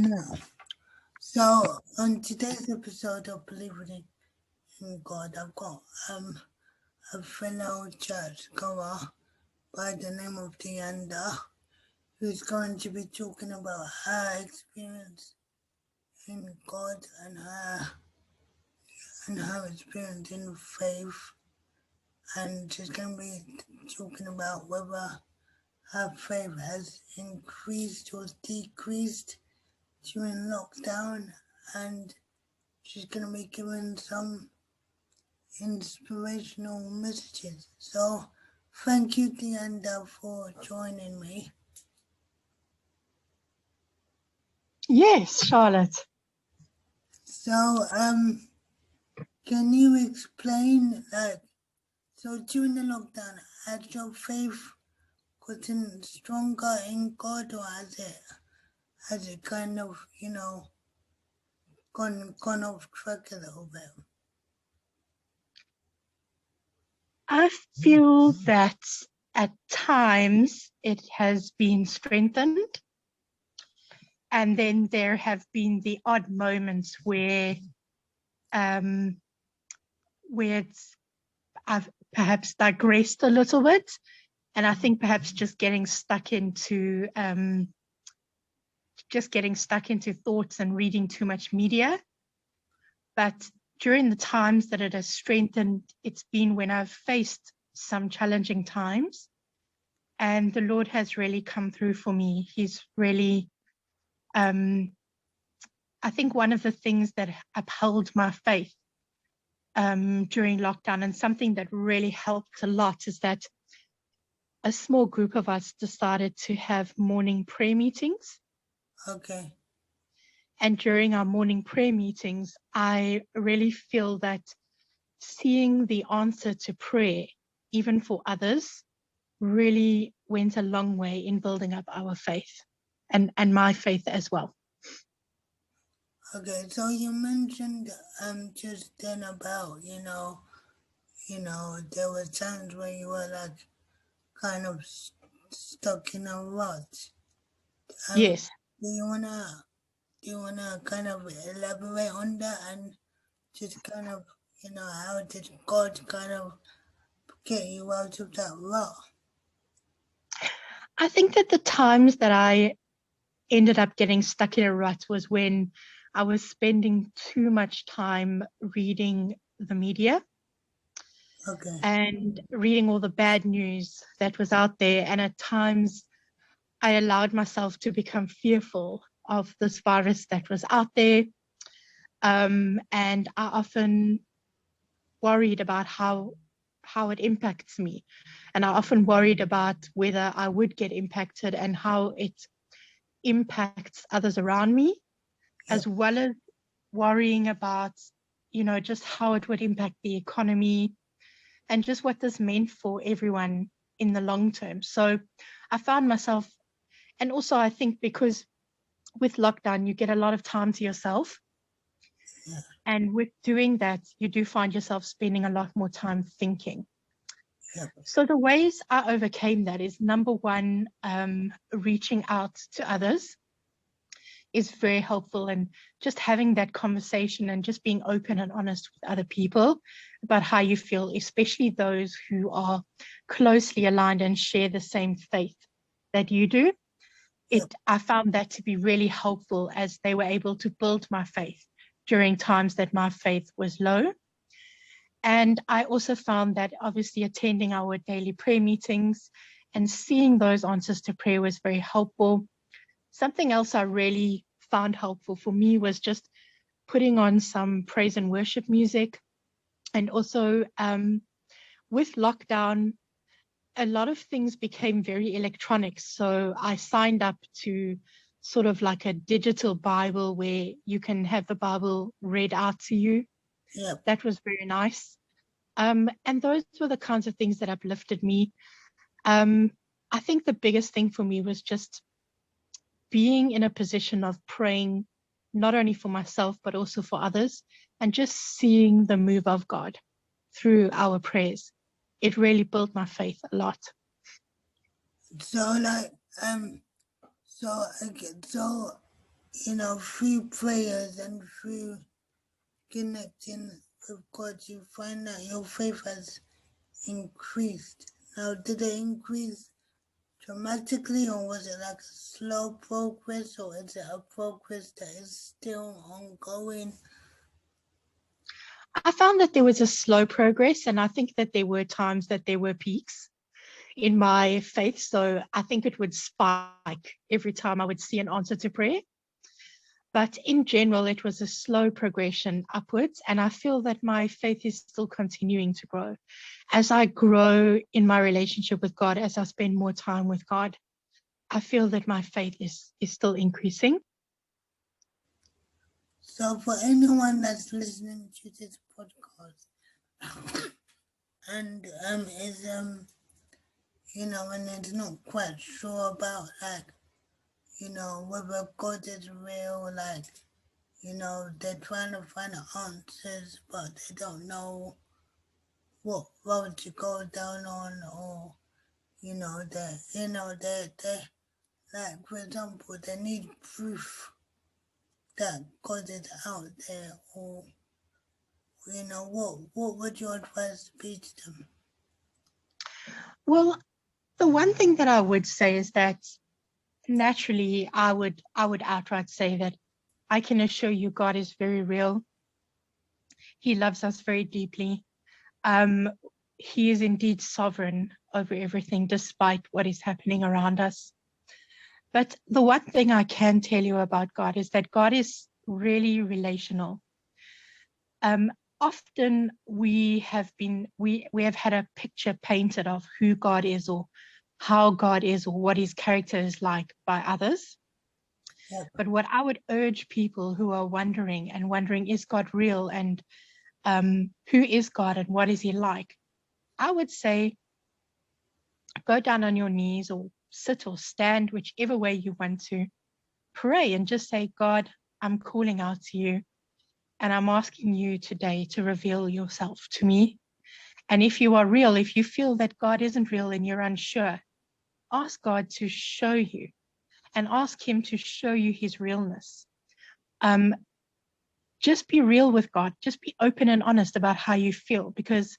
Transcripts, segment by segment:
Now, so on today's episode of Believing in God, I've got a fellow churchgoer by the name of Deeanda, who's going to be talking about her experience in God and her experience in faith, and she's going to be talking about whether her faith has increased or decreased during lockdown, and she's going to be giving some inspirational messages. So thank you, Deeanda, for joining me. Yes, Charlotte. So can you explain, so during the lockdown, has your faith gotten stronger in God, or has it kind of, gone off track a little bit? I feel that at times it has been strengthened, and then there have been the odd moments where I've perhaps digressed a little bit, and I think perhaps just getting stuck into thoughts and reading too much media. But during the times that it has strengthened, it's been when I've faced some challenging times, and the Lord has really come through for me. He's really, I think one of the things that upheld my faith during lockdown, and something that really helped a lot, is that a small group of us decided to have morning prayer meetings. Okay. And during our morning prayer meetings, I really feel that seeing the answer to prayer, even for others, really went a long way in building up our faith and my faith as well. Okay, so you mentioned just then about, there were times where you were like kind of stuck in a rut. Yes. Do you wanna kind of elaborate on that and just kind of, how did God kind of get you out of that rut? I think that the times that I ended up getting stuck in a rut was when I was spending too much time reading the media. Okay. And reading all the bad news that was out there. And at times I allowed myself to become fearful of this virus that was out there. And I often worried about how it impacts me. And I often worried about whether I would get impacted and how it impacts others around me, as well as worrying about, just how it would impact the economy and just what this meant for everyone in the long term. So I found myself, and also I think because with lockdown, you get a lot of time to yourself. Yeah. And with doing that, you do find yourself spending a lot more time thinking. Yeah. So the ways I overcame that is, number one, reaching out to others is very helpful, and just having that conversation and just being open and honest with other people about how you feel, especially those who are closely aligned and share the same faith that you do. I found that to be really helpful, as they were able to build my faith during times that my faith was low. And I also found that obviously attending our daily prayer meetings and seeing those answers to prayer was very helpful. Something else I really found helpful for me was just putting on some praise and worship music. And also with lockdown, a lot of things became very electronic. So I signed up to sort of like a digital Bible where you can have the Bible read out to you. Yeah. That was very nice. And those were the kinds of things that uplifted me. I think the biggest thing for me was just being in a position of praying, not only for myself, but also for others, and just seeing the move of God through our prayers. It really built my faith a lot. So through prayers and through connecting with God, you find that your faith has increased. Now, did it increase dramatically, or was it like a slow progress, or is it a progress that is still ongoing? I found that there was a slow progress, and I think that there were times that there were peaks in my faith. So I think it would spike every time I would see an answer to prayer. But in general, it was a slow progression upwards. And I feel that my faith is still continuing to grow. As I grow in my relationship with God, as I spend more time with God, I feel that my faith is still increasing. So for anyone that's listening to this podcast and is and is not quite sure about whether God is real, they're trying to find answers but they don't know what road to go down on, or they like, for example, they need proof that God is out there, or what would your advice be to them? Well, the one thing that I would say is that naturally I would outright say that I can assure you God is very real. He loves us very deeply. Um, he is indeed sovereign over everything, despite what is happening around us. But the one thing I can tell you about God is that God is really relational. Often we have had a picture painted of who God is, or how God is, or what his character is like by others. Yep. But what I would urge people who are wondering, is God real, and who is God and what is he like? I would say go down on your knees or sit or stand, whichever way you want to. Pray and just say, God, I'm calling out to you, and I'm asking you today to reveal yourself to me. And if you are real, if you feel that God isn't real and you're unsure, ask God to show you, and ask him to show you his realness. Just be real with God. Just be open and honest about how you feel, because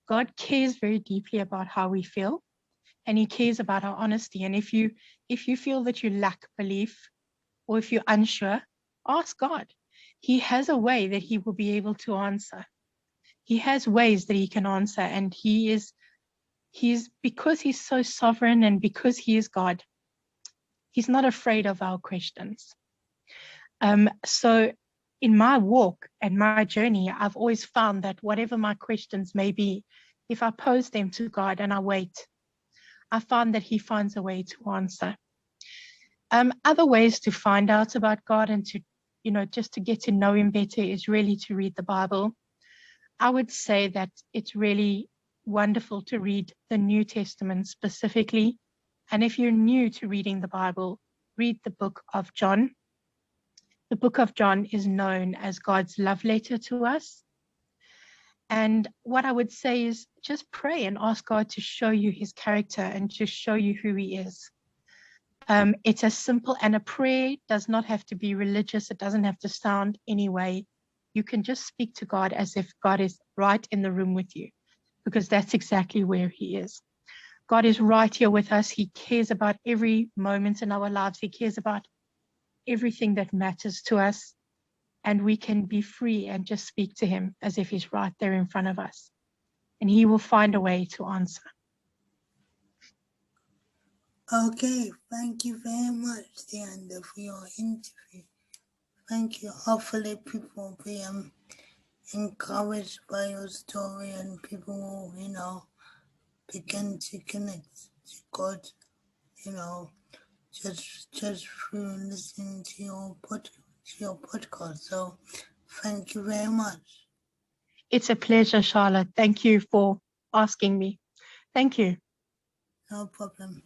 God cares very deeply about how we feel, and he cares about our honesty. And if you feel that you lack belief, or if you're unsure, ask God. He has a way that he will be able to answer. He has ways that he can answer, and he's because he's so sovereign and because he is God, he's not afraid of our questions. So in my walk and my journey, I've always found that whatever my questions may be, if I pose them to God and I wait, I find that he finds a way to answer. Other ways to find out about God and to, just to get to know him better is really to read the Bible. I would say that it's really wonderful to read the New Testament specifically. And if you're new to reading the Bible, read the book of John. The book of John is known as God's love letter to us. And what I would say is just pray and ask God to show you his character and to show you who he is. It's as simple, and a prayer does not have to be religious. It doesn't have to sound any way. You can just speak to God as if God is right in the room with you, because that's exactly where he is. God is right here with us. He cares about every moment in our lives. He cares about everything that matters to us. And we can be free and just speak to him as if he's right there in front of us. And he will find a way to answer. Okay, thank you very much, Deeanda, for your interview. Thank you. Hopefully people will be encouraged by your story, and people will, begin to connect to God, just through listening to your podcast. So thank you very much. It's a pleasure, Charlotte. Thank you for asking me. Thank you. No problem.